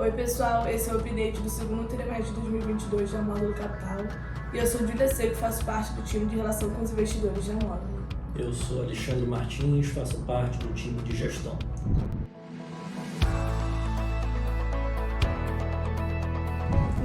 Oi pessoal, esse é o update do segundo trimestre de 2022 da Módulo Capital e eu sou Júlia Seco, faço parte do time de relação com os investidores da Módulo. Eu sou Alexandre Martins, faço parte do time de gestão.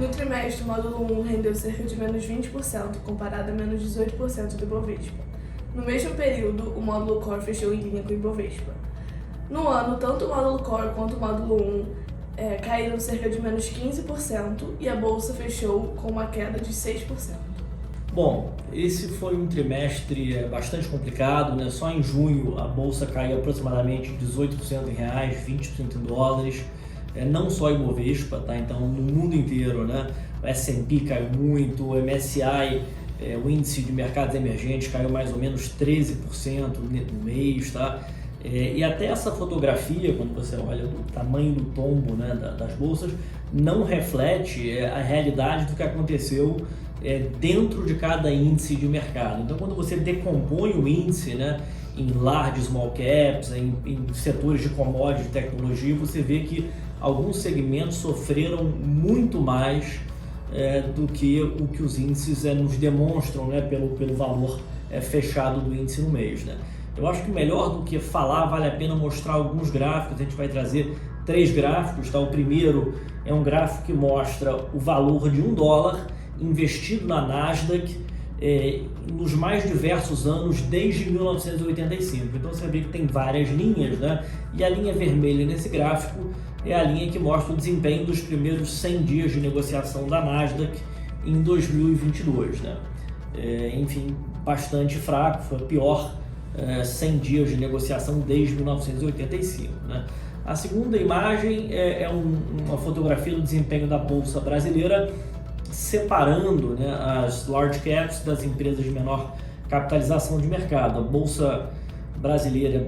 No trimestre, o módulo 1 rendeu cerca de menos 20%, comparado a menos 18% do Ibovespa. No mesmo período, o módulo Core fechou em linha com o Ibovespa. No ano, tanto o módulo Core quanto o módulo 1 caíram cerca de menos 15% e a bolsa fechou com uma queda de 6%. Bom, esse foi um trimestre bastante complicado, né? Só em junho a bolsa caiu aproximadamente 18% em reais, 20% em dólares. Não só Ibovespa, tá? Então no mundo inteiro, né? O S&P caiu muito, o MSCI, o índice de mercados emergentes, caiu mais ou menos 13% no mês, tá? E até essa fotografia, quando você olha o tamanho do tombo, né, das bolsas, não reflete a realidade do que aconteceu dentro de cada índice de mercado. Então, quando você decompõe o índice, né, em large small caps, em setores de commodity, de tecnologia, você vê que alguns segmentos sofreram muito mais do que o que os índices nos demonstram, né, pelo valor fechado do índice no mês, né? Eu acho que melhor do que falar, vale a pena mostrar alguns gráficos. A gente vai trazer 3 gráficos, tá? O primeiro é um gráfico que mostra o valor de $1 investido na Nasdaq nos mais diversos anos desde 1985. Então você vê que tem várias linhas, né? E a linha vermelha nesse gráfico é a linha que mostra o desempenho dos primeiros 100 dias de negociação da Nasdaq em 2022, né? Enfim, bastante fraco, foi pior 100 dias de negociação desde 1985, né? A segunda imagem é uma fotografia do desempenho da Bolsa Brasileira, separando, né, as large caps das empresas de menor capitalização de mercado. A Bolsa Brasileira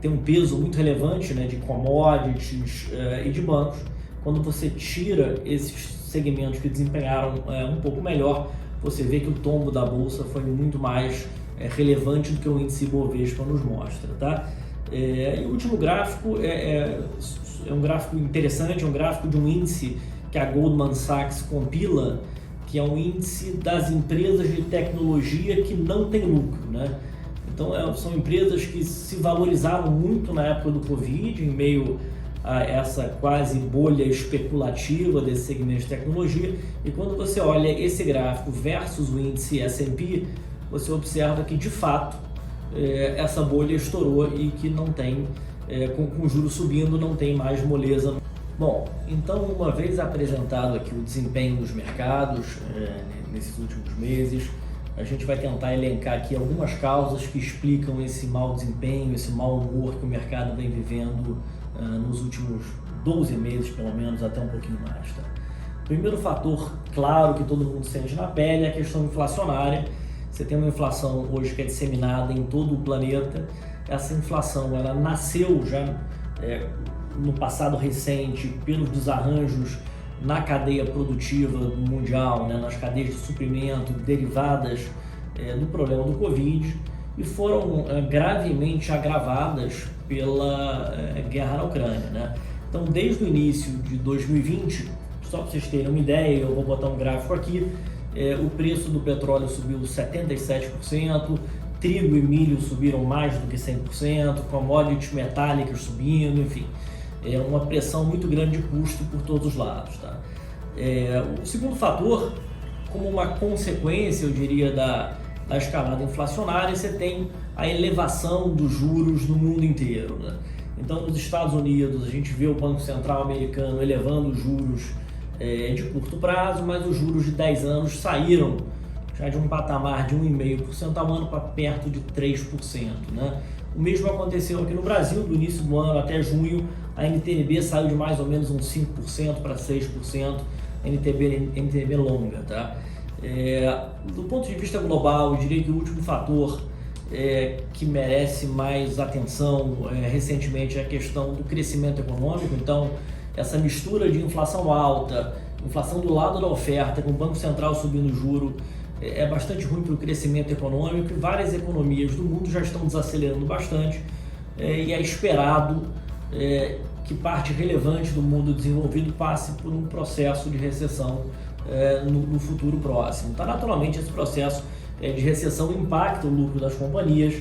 tem um peso muito relevante, né, de commodities e de bancos. Quando você tira esses segmentos que desempenharam um pouco melhor, você vê que o tombo da Bolsa foi muito mais relevante do que o índice Ibovespa nos mostra, tá? E o último gráfico é um gráfico interessante, é um gráfico de um índice que a Goldman Sachs compila, que é um índice das empresas de tecnologia que não tem lucro, né? Então são empresas que se valorizaram muito na época do Covid, em meio a essa quase bolha especulativa desse segmento de tecnologia, e quando você olha esse gráfico versus o índice S&P, você observa que de fato essa bolha estourou e que não tem, com juros subindo, não tem mais moleza. Bom, então uma vez apresentado aqui o desempenho dos mercados nesses últimos meses, a gente vai tentar elencar aqui algumas causas que explicam esse mau desempenho, esse mau humor que o mercado vem vivendo nos últimos 12 meses, pelo menos, até um pouquinho mais, tá? O primeiro fator, claro, que todo mundo sente na pele é a questão inflacionária. Você tem uma inflação hoje que é disseminada em todo o planeta. Essa inflação, ela nasceu já no passado recente pelos desarranjos na cadeia produtiva mundial, né, nas cadeias de suprimento derivadas do problema do Covid, e foram gravemente agravadas pela guerra na Ucrânia, né? Então, desde o início de 2020, só para vocês terem uma ideia, eu vou botar um gráfico aqui, o preço do petróleo subiu 77%, trigo e milho subiram mais do que 100%, commodities metálicas subindo, enfim, uma pressão muito grande de custo por todos os lados, tá? O segundo fator, como uma consequência, eu diria, da escalada inflacionária, você tem a elevação dos juros no mundo inteiro, né? Então, nos Estados Unidos, a gente vê o Banco Central americano elevando os juros de curto prazo, mas os juros de 10 anos saíram já de um patamar de 1,5% ao ano para perto de 3%, né? O mesmo aconteceu aqui no Brasil, do início do ano até junho, a NTNB saiu de mais ou menos uns 5% para 6%, NTNB longa, tá? Do ponto de vista global, eu diria que o último fator que merece mais atenção recentemente é a questão do crescimento econômico. Então, essa mistura de inflação alta, inflação do lado da oferta, com o Banco Central subindo o juro, é bastante ruim para o crescimento econômico, e várias economias do mundo já estão desacelerando bastante, e é esperado que parte relevante do mundo desenvolvido passe por um processo de recessão no futuro próximo. Tá? Naturalmente, esse processo de recessão impacta o lucro das companhias.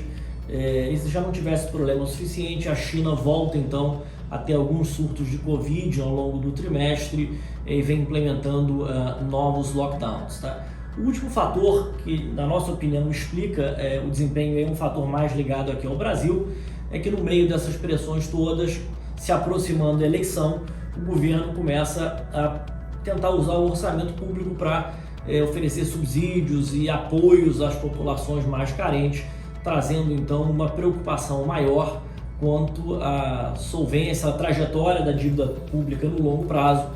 E se já não tivesse problema suficiente, a China volta então a ter alguns surtos de Covid ao longo do trimestre e vem implementando novos lockdowns. Tá? O último fator que, na nossa opinião, explica o desempenho, um fator mais ligado aqui ao Brasil, é que no meio dessas pressões todas, se aproximando da eleição, o governo começa a tentar usar o orçamento público para oferecer subsídios e apoios às populações mais carentes, trazendo então uma preocupação maior quanto à solvência, à trajetória da dívida pública no longo prazo.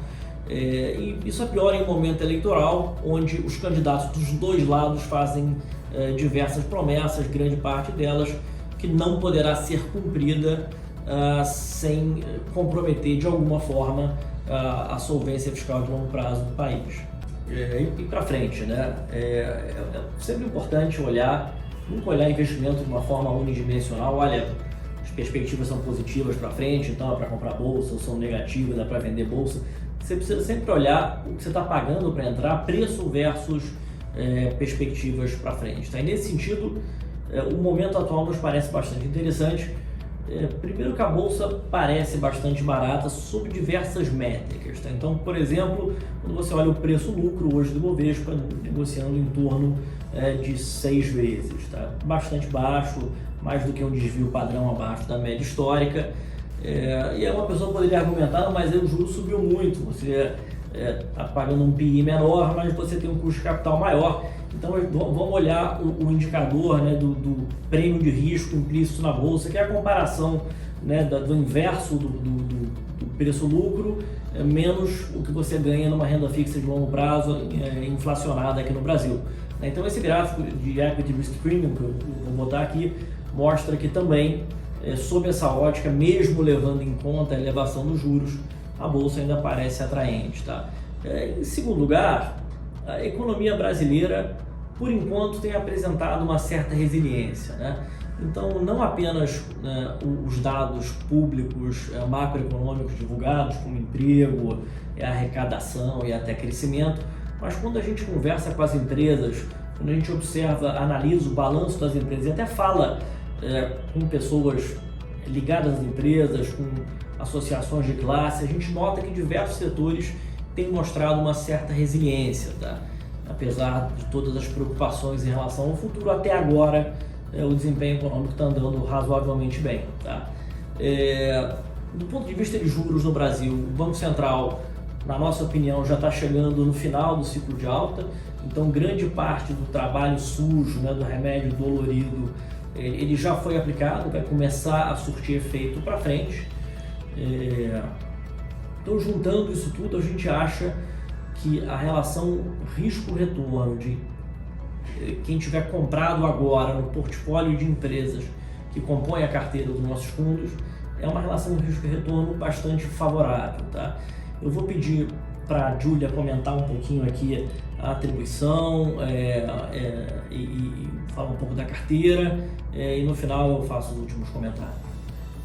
E isso é pior em um momento eleitoral, onde os candidatos dos dois lados fazem diversas promessas, grande parte delas que não poderá ser cumprida sem comprometer de alguma forma a solvência fiscal de longo prazo do país. E para frente, né? É sempre importante nunca olhar investimento de uma forma unidimensional. Olha, as perspectivas são positivas para frente, então é para comprar bolsa, ou são negativas, é para vender bolsa. Você precisa sempre olhar o que você está pagando para entrar, preço versus perspectivas para frente. Tá? E nesse sentido, o momento atual nos parece bastante interessante. Primeiro que a bolsa parece bastante barata sob diversas métricas. Tá? Então, por exemplo, quando você olha o preço-lucro hoje do Bovespa, negociando em torno de 6 vezes. Tá? Bastante baixo, mais do que um desvio padrão abaixo da média histórica. E aí uma pessoa poderia argumentar, mas o juro subiu muito, você está pagando um PI menor, mas você tem um custo de capital maior. Então vamos olhar o indicador, né, do prêmio de risco implícito na bolsa, que é a comparação, né, do inverso do preço-lucro menos o que você ganha numa renda fixa de longo prazo inflacionada aqui no Brasil. Então esse gráfico de Equity Risk Premium, que eu vou botar aqui, mostra que também, sob essa ótica, mesmo levando em conta a elevação dos juros, a bolsa ainda parece atraente. Tá? Em segundo lugar, a economia brasileira, por enquanto, tem apresentado uma certa resiliência. Né? Então, não apenas os dados públicos macroeconômicos divulgados, como emprego, arrecadação e até crescimento, mas quando a gente conversa com as empresas, quando a gente observa, analisa o balanço das empresas e até fala com pessoas ligadas às empresas, com associações de classe, a gente nota que diversos setores têm mostrado uma certa resiliência, tá? Apesar de todas as preocupações em relação ao futuro, até agora o desempenho econômico está andando razoavelmente bem. Tá? Do ponto de vista de juros no Brasil, o Banco Central, na nossa opinião, já está chegando no final do ciclo de alta, então grande parte do trabalho sujo, né, do remédio dolorido, ele já foi aplicado, vai começar a surtir efeito para frente. Então, juntando isso tudo, a gente acha que a relação risco-retorno de quem tiver comprado agora no portfólio de empresas que compõem a carteira dos nossos fundos é uma relação risco-retorno bastante favorável. Tá? Eu vou pedir para a Júlia comentar um pouquinho aqui a atribuição e falar um pouco da carteira e no final eu faço os últimos comentários.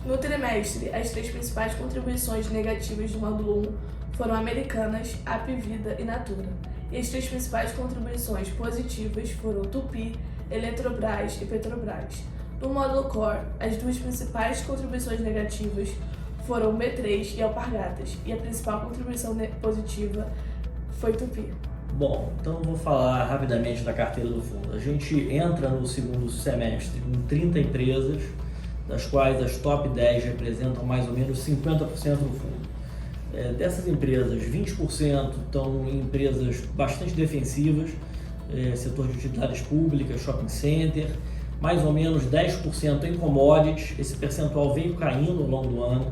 No trimestre, as 3 principais contribuições negativas do módulo 1 foram Americanas, Apvida e Natura. E as 3 principais contribuições positivas foram Tupi, Eletrobras e Petrobras. No módulo Core, as 2 principais contribuições negativas foram B3 e Alpargatas, e a principal contribuição positiva foi Tupi. Bom, então eu vou falar rapidamente da carteira do fundo. A gente entra no segundo semestre com 30 empresas, das quais as top 10 representam mais ou menos 50% do fundo. Dessas empresas, 20% estão em empresas bastante defensivas, setor de utilidades públicas, shopping center, mais ou menos 10% em commodities, esse percentual veio caindo ao longo do ano,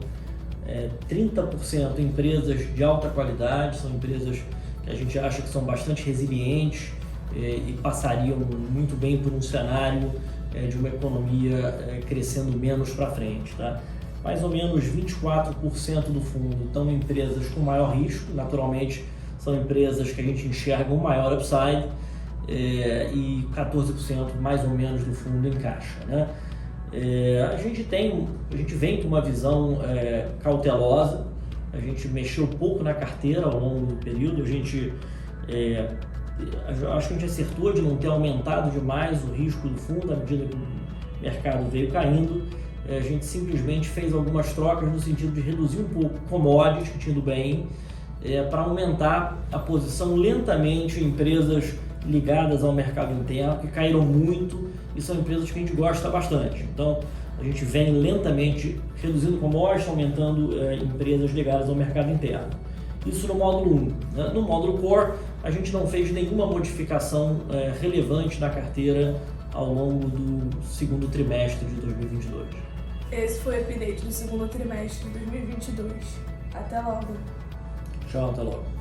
30% em empresas de alta qualidade, são empresas que a gente acha que são bastante resilientes e passariam muito bem por um cenário de uma economia crescendo menos para frente. Tá? Mais ou menos 24% do fundo estão em empresas com maior risco, naturalmente são empresas que a gente enxerga um maior upside, e 14% mais ou menos do fundo em caixa. Né? A gente vem com uma visão cautelosa, a gente mexeu pouco na carteira ao longo do período, acho que a gente acertou de não ter aumentado demais o risco do fundo à medida que o mercado veio caindo. A gente simplesmente fez algumas trocas no sentido de reduzir um pouco commodities que tinha ido bem, para aumentar a posição lentamente em empresas ligadas ao mercado interno, que caíram muito e são empresas que a gente gosta bastante. Então, a gente vem lentamente reduzindo commodities, aumentando empresas ligadas ao mercado interno. Isso no módulo 1. Né? No módulo Core, a gente não fez nenhuma modificação relevante na carteira ao longo do segundo trimestre de 2022. Esse foi o update do segundo trimestre de 2022. Até logo! Tchau, até logo.